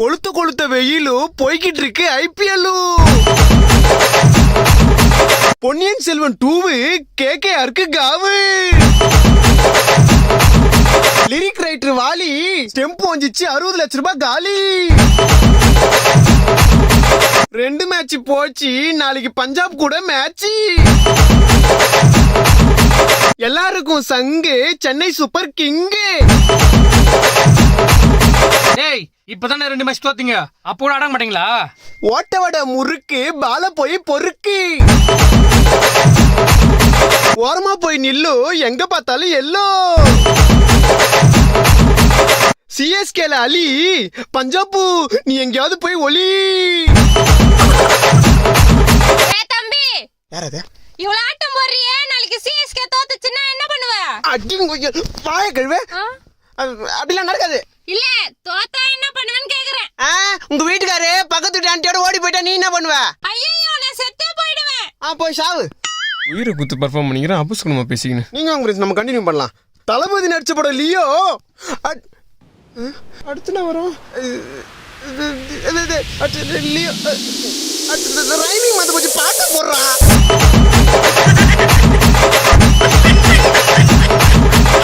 கொளுத்த கொளுத்த வெயிலும் போய்கிட்டு இருக்கு ஐபிஎல். பொன்னியின் செல்வன் 2 கேகேஆருக்கு காவு. லிரிக் ரைட்டர் வாலி ஸ்டெம்ப் வந்துச்சு 60 லட்சம் ரூபாய் காலி. 2 மேட்ச் போச்சு, நாளைக்கு பஞ்சாப் கூட மேட்ச். எல்லாருக்கும் சங்கு சென்னை சூப்பர் கிங்கு. டேய் இப்பதானே 2 மேட்ச் தோத்தீங்க, அப்போ கூட ஆட மாட்டீங்களா? ஓட்டவட முறுக்கு பால போய் பொறுக்கு. ஓரமா போய் நில்லு, எங்க பார்த்தாலும் எல்லோ. சிஎஸ்கேல அலி, பஞ்சாபு நீ எங்கயாவது போய் ஒலி. தம்பி யாரது இவ்வளவு ஆட்டம் போடுறியே, நாளைக்கு சிஎஸ்கே தோத்துச்சுன்னா என்ன பண்ணுவ? அடிங்க வாய கழுவே. அப்படிலாம் நடக்காது. இல்ல தோத்தா என்ன பண்ணுவேன்னு கேக்குறேன். உங்க வீட்டுக்காரு பக்கத்து வீட்டு ஆண்டியோட ஓடி போயிட்டா நீ என்ன பண்ணுவ? ஐயோ நான் செத்தே போயிடுவேன். போய் சாவு. உயிரை குத்து பர்ஃபார்ம் பண்ணிக்கிறேன், அபஸ்குணமா பேசிக்கணும். நீங்க அவங்க நம்ம கண்டினியூ பண்ணலாம். தளபதி நடிச்ச படம் லியோ. அடுத்து நான் வரோம் லியோ. ரைமிங் வந்து கொஞ்சம் பாட்டு போடுறா.